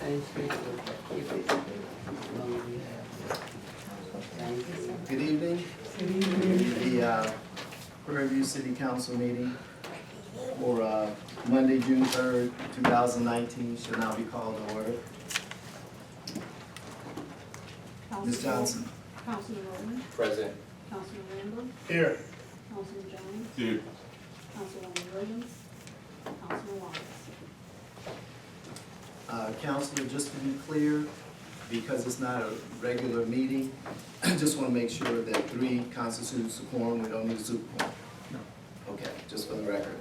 Good evening. The Prairie City Council meeting for Monday, June 3rd, 2019 shall now be called to order. Ms. Johnson. Councilman Rowland. Present. Councilman Randall. Here. Councilman Jones. Here. Councilwoman Williams. Councilman Wallace. Councilor, just to be clear, because it's not a regular meeting, I just want to make sure that 3 constitutes a quorum. We don't need a super quorum. No. Okay, just for the record.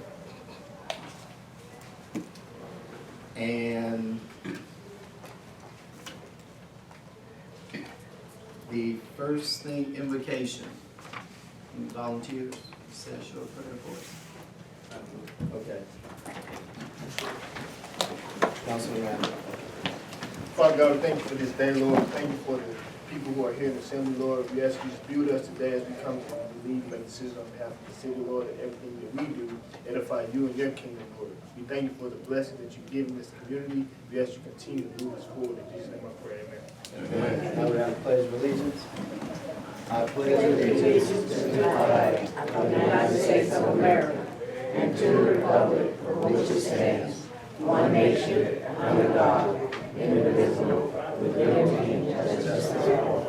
And the first thing, invocation. Any volunteers? Say a short prayer for us. Okay. Councilman Randall. Father God, we thank you for this day, Lord. Thank you for the people who are here in the assembly, Lord. We ask you to be with us today as we come to believe and make decisions on behalf of the city, Lord, and everything that we do edify you and your kingdom, Lord. We thank you for the blessing that you've given this community. We ask you to continue to move us forward. In Jesus' name I pray, amen. Now we have the pledge of allegiance. I pledge allegiance to the flag of the United States of America and to the republic for which it stands, one nation, under God, indivisible, with liberty and justice for all.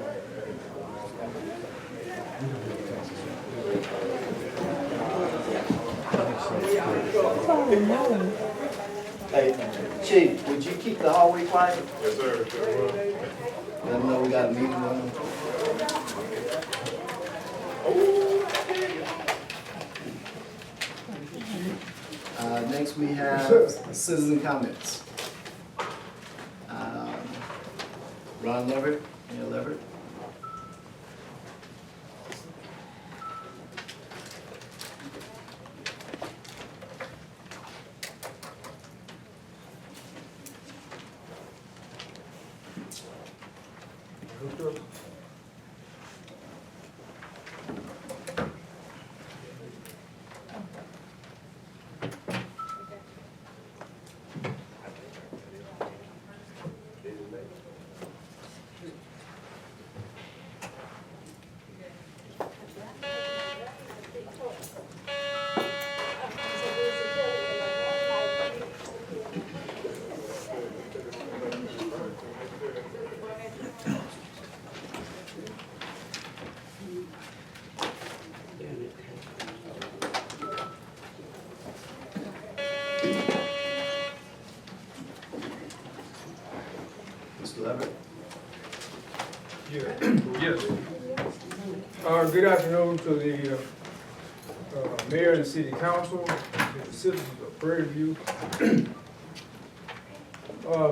Hey, Chief, would you keep the hallway quiet? Yes, sir. Let them know we got a meeting going. Next we have citizen comments. Ron Leverett, Mayor Leverett. Mr. Leverett. Yes. Good afternoon to the mayor and city council, to the citizens of Prairie View.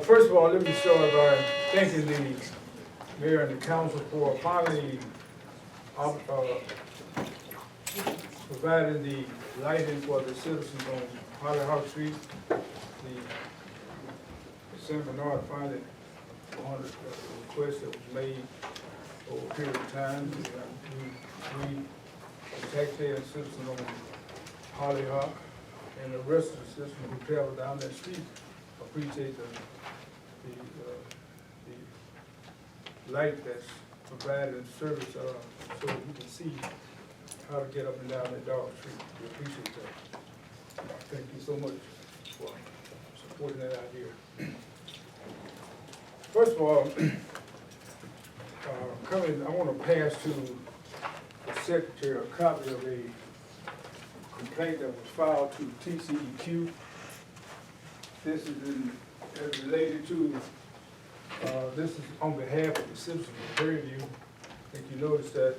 First of all, let me start by thanking the mayor and the council for finally providing the lighting for the citizens on Hollyhock Street. The St. Bernard finally honored the request that was made over a period of time. We the taxpayer and citizens on Hollyhock and the rest of the citizens who travel down that street appreciate the light that's provided in service so that you can see how to get up and down that dark street. We appreciate that. Thank you so much for supporting that idea. First of all, I want to pass to the secretary a copy of a complaint that was filed to TCEQ. This is related to, this is on behalf of the citizens of Prairie View. I think you noticed that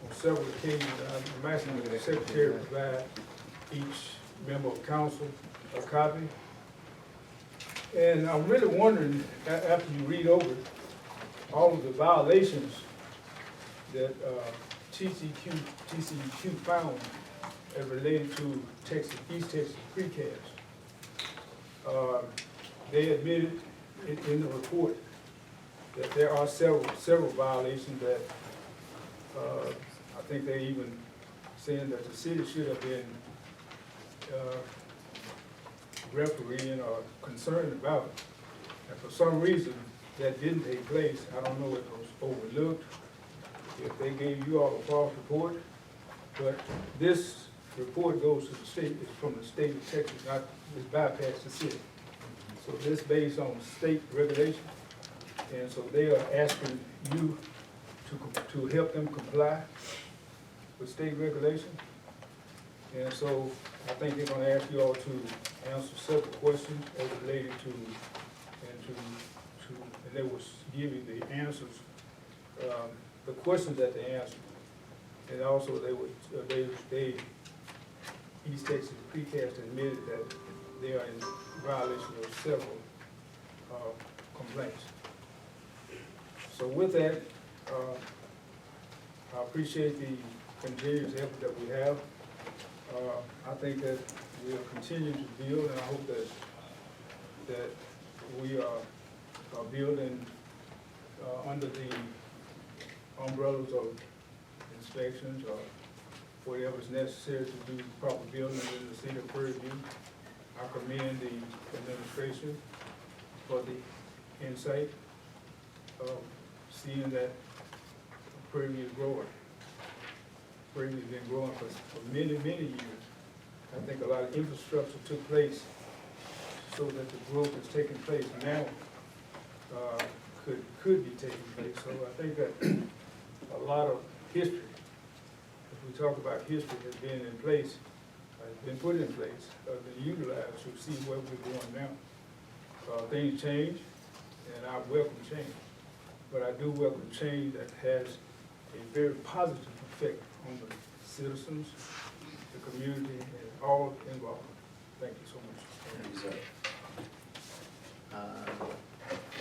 on several occasions, I'm asking the secretary to provide each member of council a copy. And I'm really wondering, after you read over all of the violations that TCEQ found as related to East Texas precast. They admitted in the report that there are several violations that I think they even saying that the city should have been refereeing or concerned about. And for some reason, that didn't take place. I don't know if it was overlooked, if they gave you all a false report, but this report goes to the state, it's from the state of Texas, not, it's bypassed the city. So this based on state regulation, and so they are asking you to help them comply with state regulation. And so I think they're gonna ask you all to answer several questions as related to, and they will give you the answers, the questions that they answer. And also they would, East Texas Precast admitted that they are in violation of several complaints. So with that, I appreciate the continuous effort that we have. I think that we'll continue to build, and I hope that we are building under the umbrellas of inspections or whatever is necessary to do proper building in the city of Prairie View. I commend the administration for the insight of seeing that Prairie View is growing. Prairie View has been growing for many, many years. I think a lot of infrastructure took place so that the growth that's taking place now could be taking place. So I think that a lot of history, if we talk about history, has been in place, has been put in place, been utilized to see where we're going now. Things change, and I welcome change. But I do welcome change that has a very positive effect on the citizens, the community, and all involved. Thank you so much. Thank you, sir.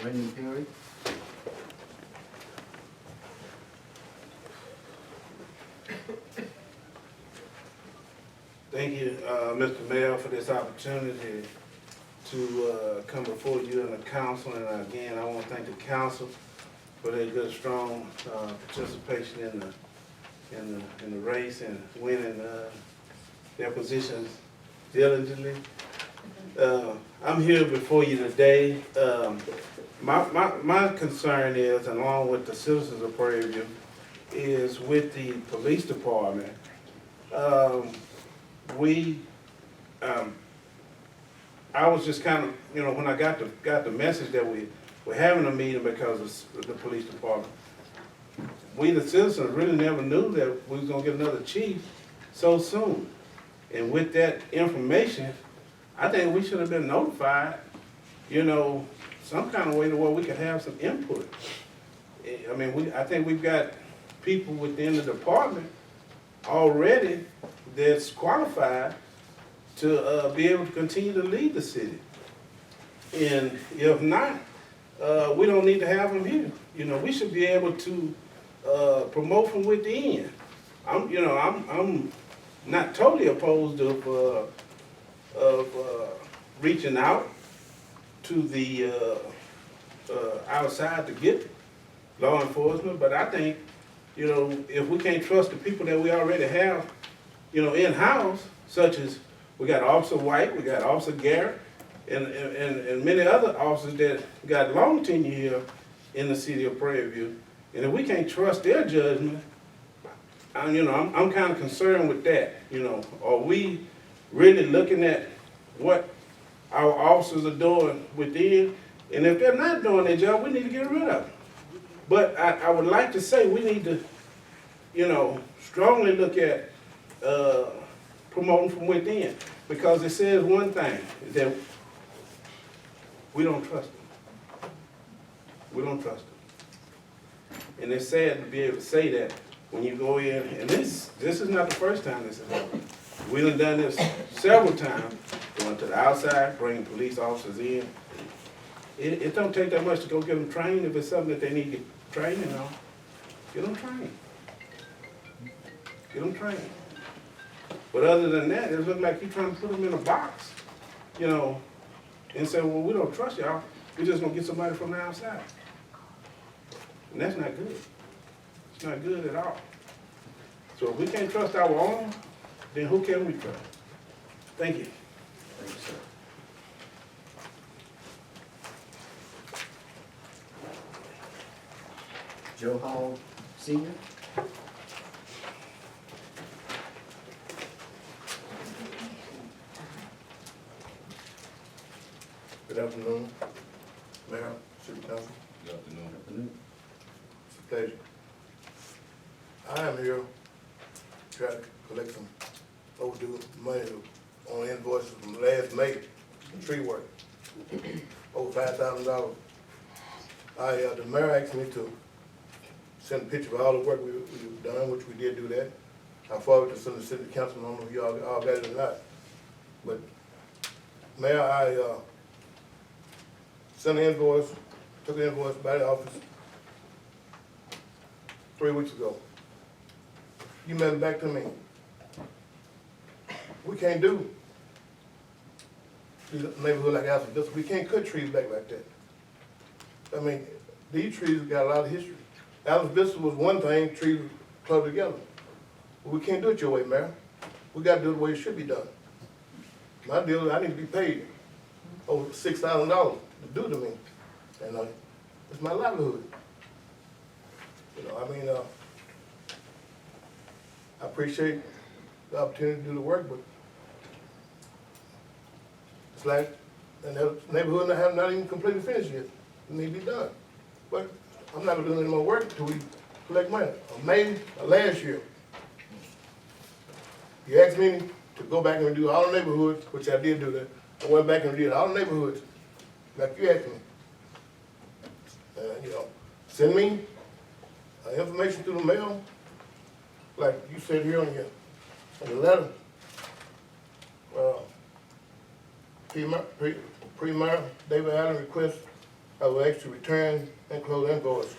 Wendy Perry? Thank you, Mr. Mayor, for this opportunity to come before you and the council. And again, I want to thank the council for their good, strong participation in the race and winning their positions diligently. I'm here before you today. My concern is, along with the citizens of Prairie View, is with the police department. I was just kind of, when I got the message that we're having a meeting because of the police department, we the citizens really never knew that we was gonna get another chief so soon. And with that information, I think we should have been notified, some kind of way to where we could have some input. I mean, I think we've got people within the department already that's qualified to be able to continue to lead the city. And if not, we don't need to have them here. We should be able to promote from within. I'm not totally opposed of reaching out to the outside to get law enforcement, but I think, if we can't trust the people that we already have, in-house, such as we got Officer White, we got Officer Garrett, and many other officers that got long tenure here in the city of Prairie View, and if we can't trust their judgment, I'm kind of concerned with that. Are we really looking at what our officers are doing within? And if they're not doing their job, we need to get rid of them. But I would like to say we need to, strongly look at promoting from within, because it says one thing, that we don't trust them. We don't trust them. And it's sad to be able to say that when you go in, and this is not the first time this has happened. We done this several times, going to the outside, bringing police officers in. It don't take that much to go get them trained. If it's something that they need to get training on, get them trained. Get them trained. But other than that, it looks like you're trying to put them in a box, and say, well, we don't trust y'all. We're just gonna get somebody from the outside. And that's not good. It's not good at all. So if we can't trust our own, then who can we trust? Thank you. Thank you, sir. Joe Hall Senior. Good afternoon, Mayor, City Council. Good afternoon. Afternoon. It's a pleasure. I am here to try to collect some overdue money on invoices from last May, tree work, over $5,000. The mayor asked me to send a picture of all the work we've done, which we did do that. I forwarded to the city council, I don't know if you all got it or not. But Mayor, I sent an invoice, took an invoice by the office 3 weeks ago. You mailed it back to me. We can't do these neighborhood like Alpha Vista. We can't cut trees back like that. I mean, these trees got a lot of history. Alpha Vista was one thing, trees clubbed together. But we can't do it your way, Mayor. We gotta do it the way it should be done. My deal is I need to be paid over $6,000 to do to me. And it's my livelihood. You know, I mean, I appreciate the opportunity to do the work, but it's like, and the neighborhood have not even completely finished yet. It need to be done. But I'm not gonna do any more work until we collect money. May of last year, you asked me to go back and do all the neighborhoods, which I did do that. I went back and did all the neighborhoods, like you asked me. You know, send me information through the mail, like you said here on your letter. Pre-mayor David Allen requests I will actually return and close invoice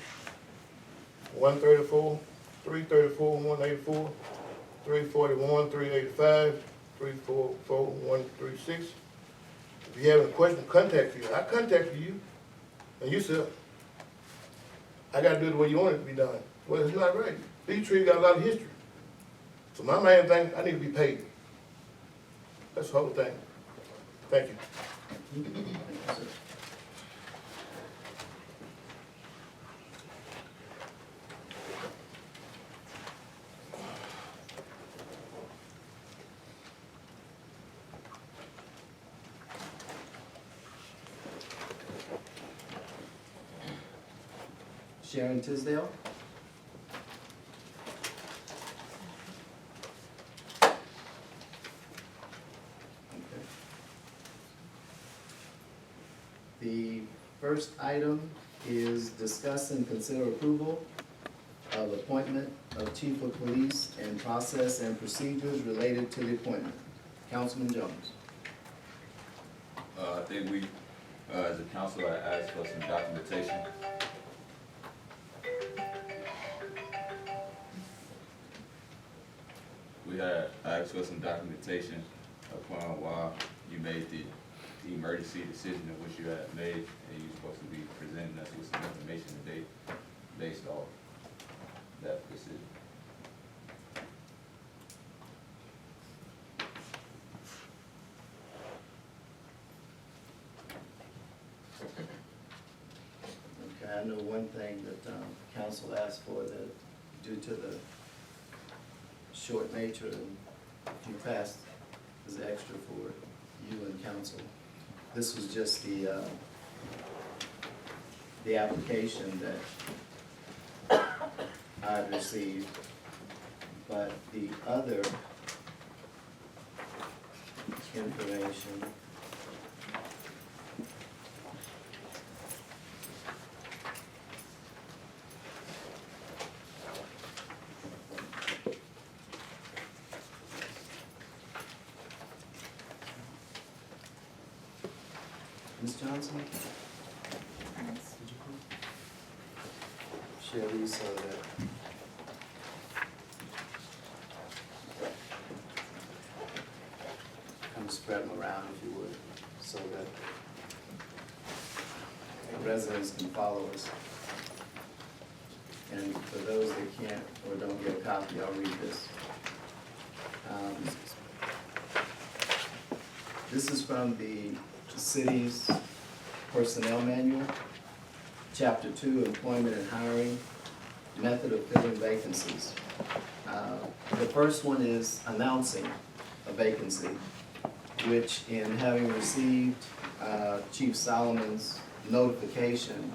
134, 334, 184, 341, 385, 344, 136. If you have any questions, contact you. I contacted you, and you said, I gotta do it the way you want it to be done. Well, it's not right. These trees got a lot of history. So my main thing, I need to be paid. That's the whole thing. Thank you. Thank you, sir. Sharon Tisdale. Okay. The first item is discuss and consider approval of appointment of chief of police and process and procedures related to the appointment. Councilman Jones. I think we, as a council, I asked for some documentation. We had asked for some documentation upon why you made the emergency decision of which you had made, and you're supposed to be presenting us with some information today based off that decision. Okay, I know one thing that council asked for, that due to the short nature and few tasks is extra for you and council. This was just the application that I received, but the other information Ms. Johnson? Would you share these so that kind of spread them around if you would, so that the residents can follow us. And for those that can't or don't get a copy, I'll read this. This is from the city's personnel manual, chapter 2, employment and hiring. method of filling vacancies. The first one is announcing a vacancy, which in having received Chief Solomon's notification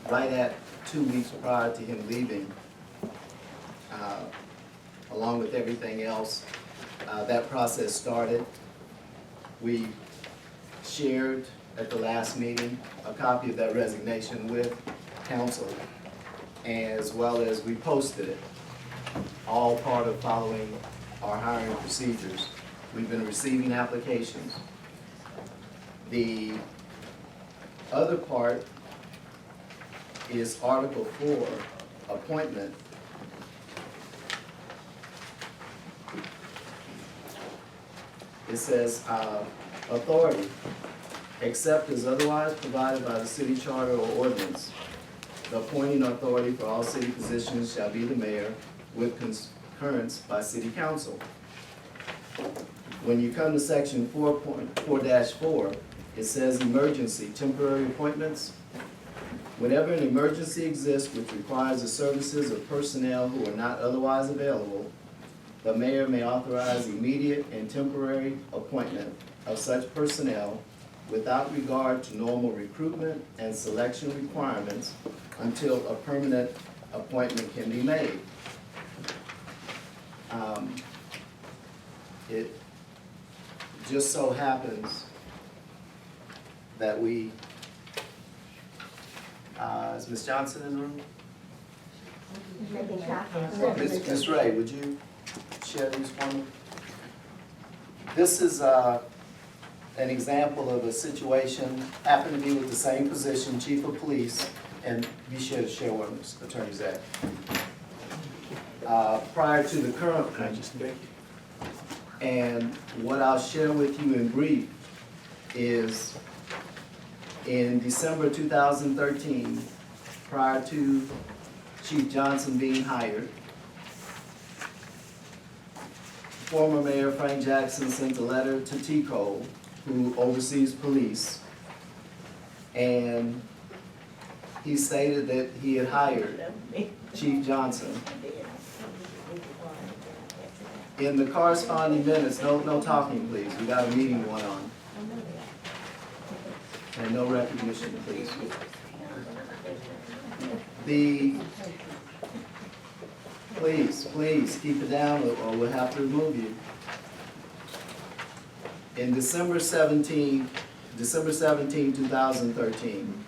right at 2 weeks prior to him leaving, along with everything else, that process started. We shared at the last meeting a copy of that resignation with council, as well as we posted it, all part of following our hiring procedures. We've been receiving applications. The other part is Article 4, appointment. It says, authority, except as otherwise provided by the city charter or ordinance. The appointing authority for all city positions shall be the mayor with concurrence by city council. When you come to section 4.4-4, it says emergency, temporary appointments. Whenever an emergency exists which requires the services of personnel who are not otherwise available, the mayor may authorize immediate and temporary appointment of such personnel without regard to normal recruitment and selection requirements until a permanent appointment can be made. It just so happens that we, is Ms. Johnson in the room? Ms. Ray, would you share these for me? This is an example of a situation, happened to be with the same position, chief of police, and be sure to share what Attorney Zach. Prior to the current one, and what I'll share with you in brief is in December 2013, prior to Chief Johnson being hired, former Mayor Frank Jackson sent a letter to TCO, who oversees police, and he stated that he had hired Chief Johnson. In the corresponding minutes, no talking, please. We got a meeting going on. And no recognition, please. Please keep it down or we'll have to remove you. In December 17, 2013,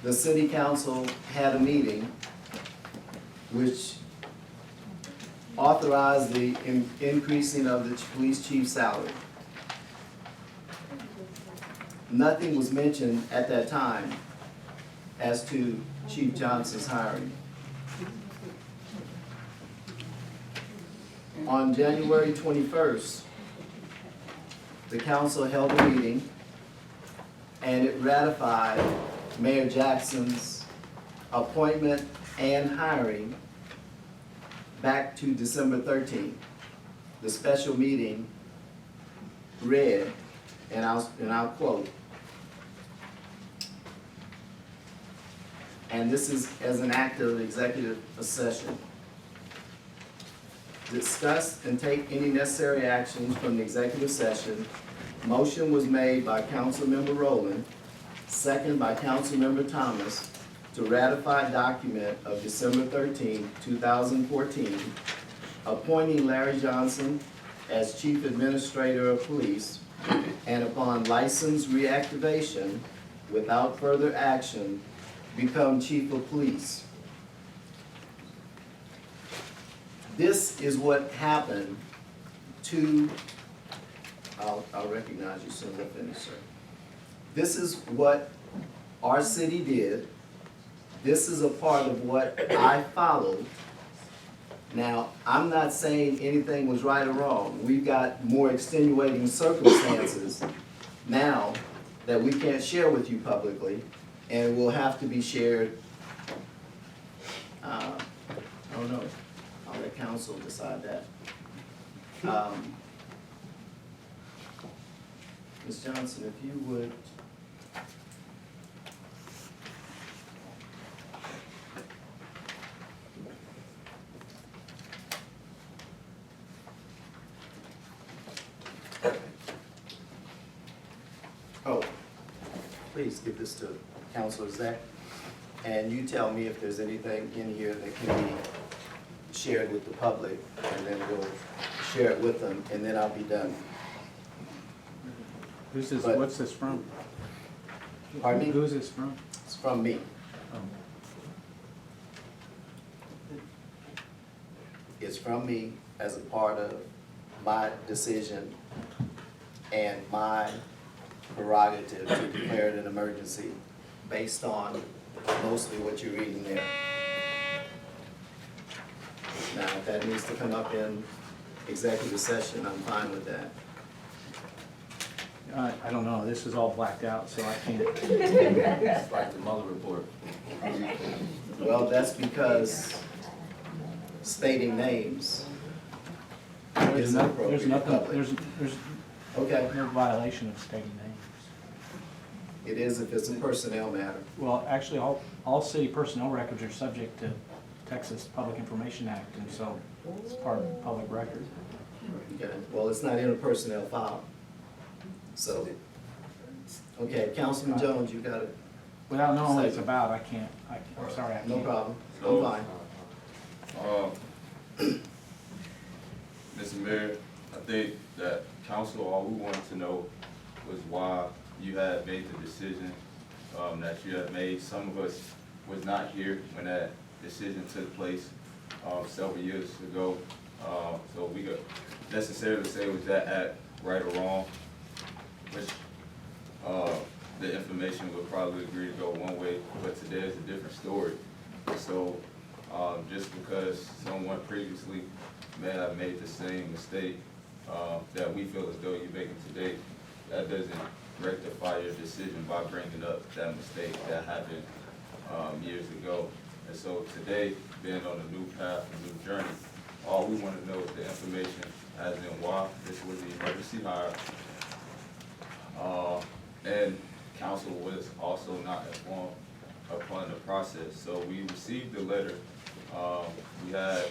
the city council had a meeting which authorized the increasing of the police chief's salary. Nothing was mentioned at that time as to Chief Johnson's hiring. On January 21st, the council held a meeting and it ratified Mayor Jackson's appointment and hiring back to December 13th. The special meeting read, and I'll quote, and this is as an act of executive session. Discuss and take any necessary actions from the executive session. Motion was made by Councilmember Rowland, second by Councilmember Thomas, to ratify document of December 13, 2014, appointing Larry Johnson as Chief Administrator of Police, and upon license reactivation, without further action, become Chief of Police. This is what happened to, I'll recognize you soon as I finish, sir. This is what our city did. This is a part of what I followed. Now, I'm not saying anything was right or wrong. We've got more extenuating circumstances now that we can't share with you publicly, and will have to be shared, I don't know, I'll let council decide that. Ms. Johnson, if you would. Oh, please give this to Counselor Zach. And you tell me if there's anything in here that can be shared with the public, and then we'll share it with them, and then I'll be done. Who's this, But- what's this from? Pardon me? Who's this from? It's from me. It's from me as a part of my decision and my prerogative to declare it an emergency based on mostly what you're reading there. Now, if that needs to come up in executive session, I'm fine with that. I don't know, this is all blacked out, so I can't. It's like the Mueller report. Well, that's because stating names is inappropriate There's in nothing, public. there's Okay, no violation of stating names. it is if it's a personnel matter. Well, actually, all city personnel records are subject to Texas Public Information Act, and so it's part of the public record. Okay, well, it's not in a personnel file. So, okay, Councilman Jones, you got it. Without knowing what it's about, I'm sorry, I can't. No problem. I'm So- fine. Mr. Mayor, I think that council, all we wanted to know was why you had made the decision that you had made. Some of us was not here when that decision took place several years ago. So we could necessarily say was that act right or wrong, which the information would probably agree to go one way, but today is a different story. So just because someone previously may have made the same mistake that we feel as though you're making today, that doesn't rectify your decision by bringing up that mistake that happened years ago. And so today, being on a new path, a new journey, all we want to know is the information as in why this was the emergency hire. And council was also not informed upon the process. So we received the letter. We had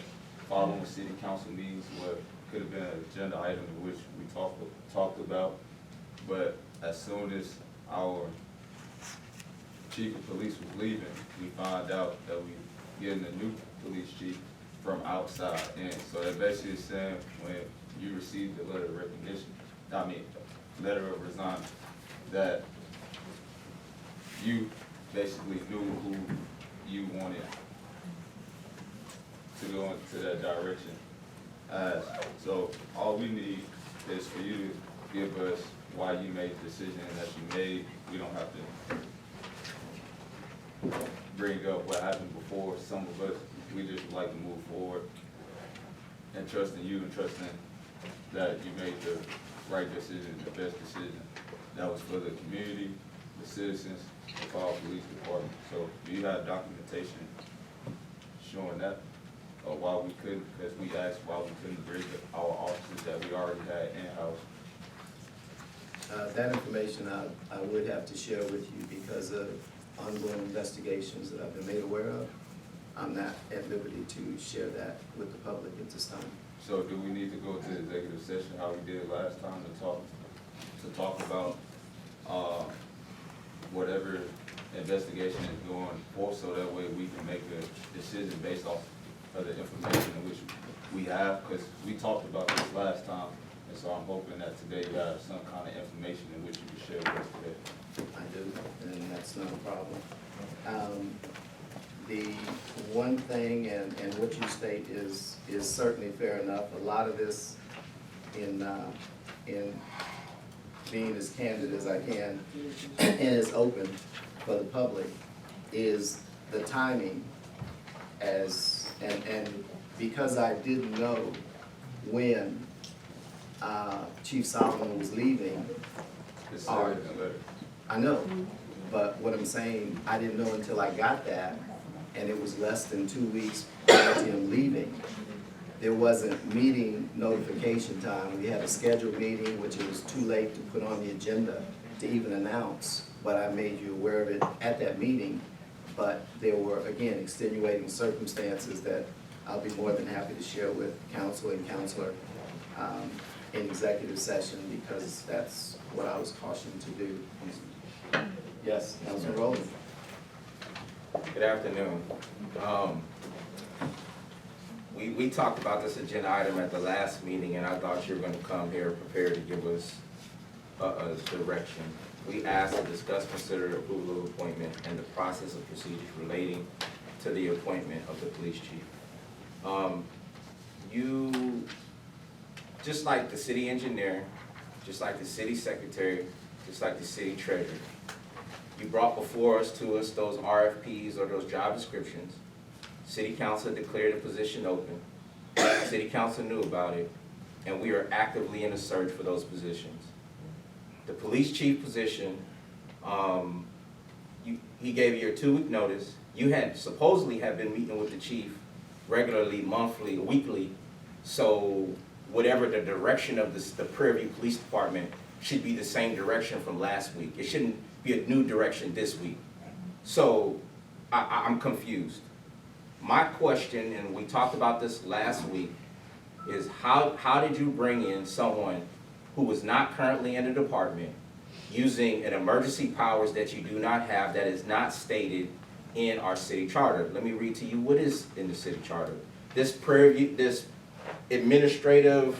following city council meetings what could have been an agenda item in which we talked about. But as soon as our chief of police was leaving, we found out that we getting a new police chief from outside in. So that basically is saying when you received the letter of recognition, letter of resign, that you basically knew who you wanted to go into that direction as. So all we need is for you to give us why you made the decision that you made. We don't have to bring up what happened before. Some of us, we just would like to move forward and trusting you and trusting that you made the right decision, the best decision. That was for the community, the citizens, the Fall Police Department. So do you have documentation showing that? Or why we couldn't, because we asked why we couldn't bring our officers that we already had in-house? That information I would have to share with you because of ongoing investigations that I've been made aware of. I'm not at liberty to share that with the public at this time. So do we need to go to executive session how we did last time to talk about whatever investigation is going forth, so that way we can make a decision based off of the information in which we have, because we talked about this last time, and so I'm hoping that today you have some kind of information in which you can share with us today. I do, and that's not a problem. The one thing, and what you state is certainly fair enough. A lot of this, in being as candid as I can and as open for the public, is the timing and because I didn't know when Chief Solomon was leaving. It's said in the letter. I know, but what I'm saying, I didn't know until I got that, and it was less than 2 weeks prior to him leaving. There wasn't meeting notification time. We had a scheduled meeting, which it was too late to put on the agenda to even announce, but I made you aware of it at that meeting. But there were, again, extenuating circumstances that I'll be more than happy to share with council and counselor in executive session, because that's what I was cautioned to do. Yes, Councilman Rowland. Good afternoon. We talked about this agenda item at the last meeting, and I thought you were gonna come here prepared to give us a direction. We asked to discuss, consider approval of appointment and the process of procedures relating to the appointment of the police chief. You, just like the city engineer, just like the city secretary, just like the city treasurer, you brought before us those RFPs or those job descriptions. City council declared the position open. City council knew about it, and we are actively in a search for those positions. The police chief position, he gave you a 2-week notice. You had supposedly have been meeting with the chief regularly, monthly, weekly. So whatever the direction of the Prairie Police Department should be the same direction from last week. It shouldn't be a new direction this week. So I'm confused. My question, and we talked about this last week, is how did you bring in someone who was not currently in the department using an emergency powers that you do not have, that is not stated in our city charter? Let me read to you what is in the city charter. This administrative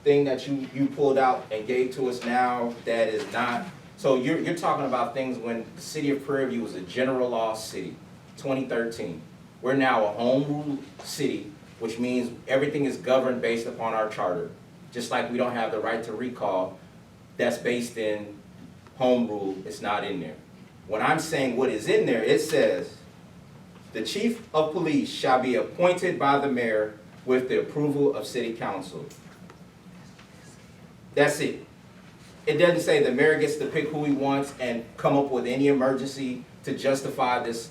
thing that you pulled out and gave to us now, that is not, so you're talking about things when the city of Prairie View was a general law city, 2013. We're now a home rule city, which means everything is governed based upon our charter. Just like we don't have the right to recall, that's based in home rule, it's not in there. When I'm saying what is in there, it says, the chief of police shall be appointed by the mayor with the approval of city council. That's it. It doesn't say the mayor gets to pick who he wants and come up with any emergency to justify this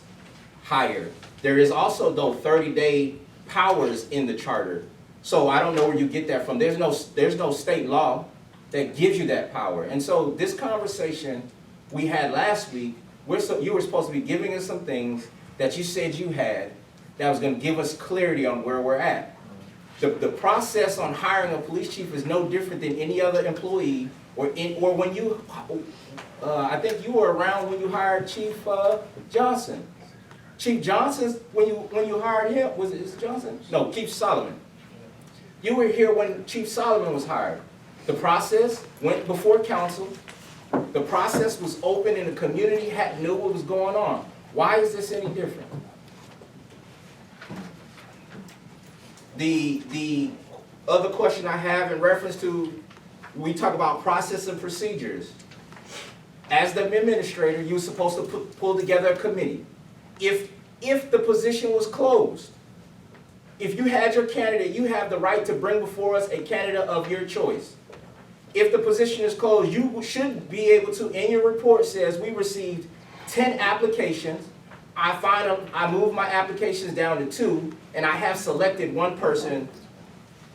hire. There is also, though, 30-day powers in the charter. So I don't know where you get that from. There's no state law that gives you that power. And so this conversation we had last week, you were supposed to be giving us some things that you said you had that was going to give us clarity on where we're at. The process on hiring a police chief is no different than any other employee, or when you, I think you were around when you hired Chief Johnson. Chief Johnson, when you hired him, was it Johnson? No, Chief Solomon. You were here when Chief Solomon was hired. The process went before council. The process was open and the community knew what was going on. Why is this any different? The other question I have in reference to, we talk about process and procedures. As the administrator, you were supposed to pull together a committee. If the position was closed, if you had your candidate, you have the right to bring before us a candidate of your choice. If the position is closed, you should be able to, in your report says, we received 10 applications. I moved my applications down to 2, and I have selected one person,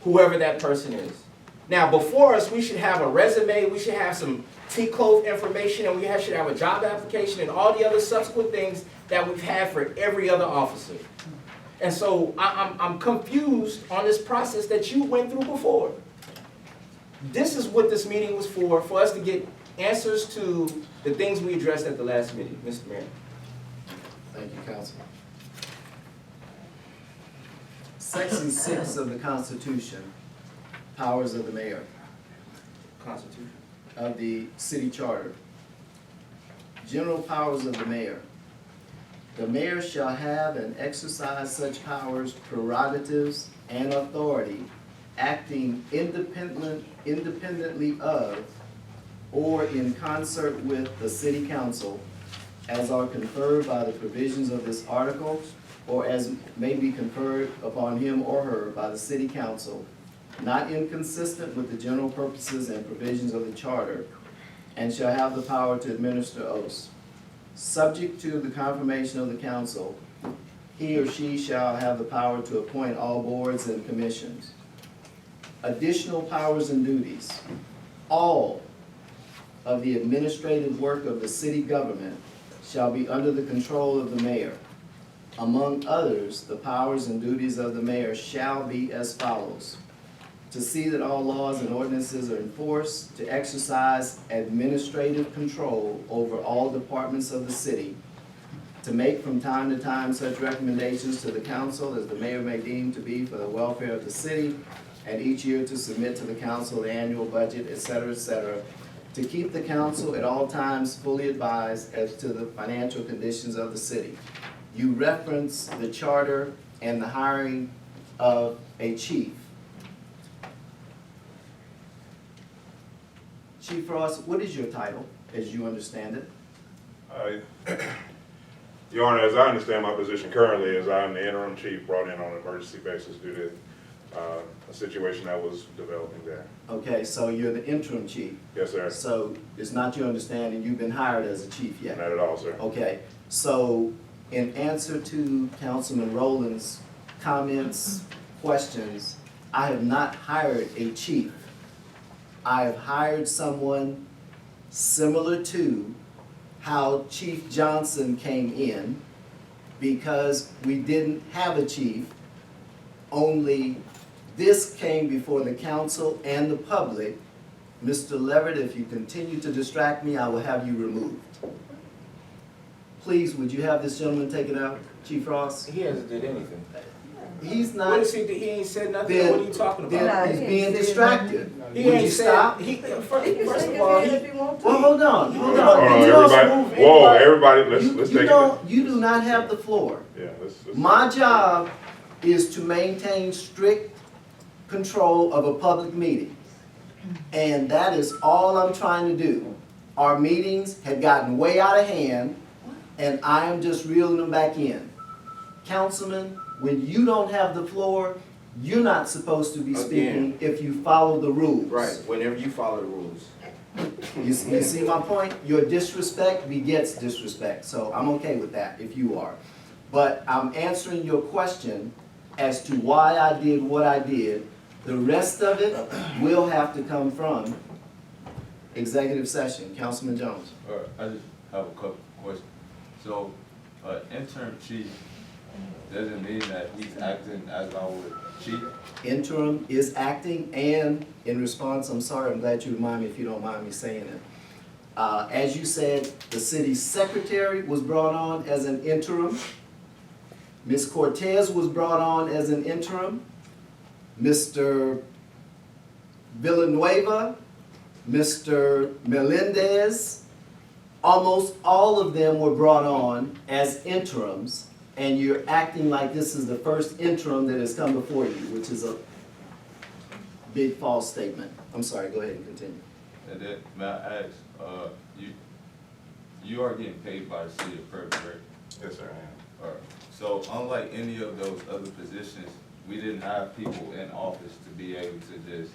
whoever that person is. Now, before us, we should have a resume, we should have some T-code information, and we should have a job application and all the other subsequent things that we've had for every other officer. And so I'm confused on this process that you went through before. This is what this meeting was for us to get answers to the things we addressed at the last meeting. Mr. Mayor. Thank you, Council. Section 6 of the Constitution, powers of the mayor, Constitution. of the city charter. General powers of the mayor. The mayor shall have and exercise such powers, prerogatives, and authority, acting independently of or in concert with the city council, as are conferred by the provisions of this article, or as may be conferred upon him or her by the city council, not inconsistent with the general purposes and provisions of the charter, and shall have the power to administer oaths. Subject to the confirmation of the council, he or she shall have the power to appoint all boards and commissions. Additional powers and duties. All of the administrative work of the city government shall be under the control of the mayor. Among others, the powers and duties of the mayor shall be as follows: to see that all laws and ordinances are enforced, to exercise administrative control over all departments of the city, to make from time to time such recommendations to the council as the mayor may deem to be for the welfare of the city, and each year to submit to the council the annual budget, et cetera, to keep the council at all times fully advised as to the financial conditions of the city. You reference the charter and the hiring of a chief. Chief Frost, what is your title, as you understand it? Your Honor, as I understand my position currently is I'm the interim chief brought in on an emergency basis due to a situation that was developing there. Okay, so you're the interim chief. Yes, sir. So it's not your understanding you've been hired as a chief yet? Not at all, sir. Okay, so in answer to Councilman Rowland's comments, questions, I have not hired a chief. I have hired someone similar to how Chief Johnson came in, because we didn't have a chief, only this came before the council and the public. Mr. Leverett, if you continue to distract me, I will have you removed. Please, would you have this gentleman taken out, Chief Ross? He hasn't did anything. He's What not, is he, he ain't said nothing, Then- what are you talking about? then he's being distracted. He Would ain't you said, stop? first of all, he, Well, hold on. Hold on, everybody. Whoa, everybody, let's take it. You do not have the floor. Yeah, let's. My job is to maintain strict control of a public meeting. And that is all I'm trying to do. Our meetings had gotten way out of hand, and I am just reeling them back in. Councilman, when you don't have the floor, you're not supposed to be speaking if you follow the rules. right, whenever you follow the rules. You see my point? Your disrespect begets disrespect, so I'm okay with that if you are. But I'm answering your question as to why I did what I did. The rest of it will have to come from executive session. Councilman Jones. I just have a couple questions. So, interim chief, doesn't mean that he's acting as our chief? Interim is acting, and in response, I'm sorry, I'm glad you remind me if you don't mind me saying it. As you said, the city secretary was brought on as an interim. Ms. Cortez was brought on as an interim. Mr. Villanueva, Mr. Melendez, almost all of them were brought on as interims, and you're acting like this is the first interim that has come before you, which is a big false statement. I'm sorry, go ahead and continue. And then, may I ask, you are getting paid by the city of Prairie, right? Yes, sir, I am. Alright, so unlike any of those other positions, we didn't have people in office to be able to just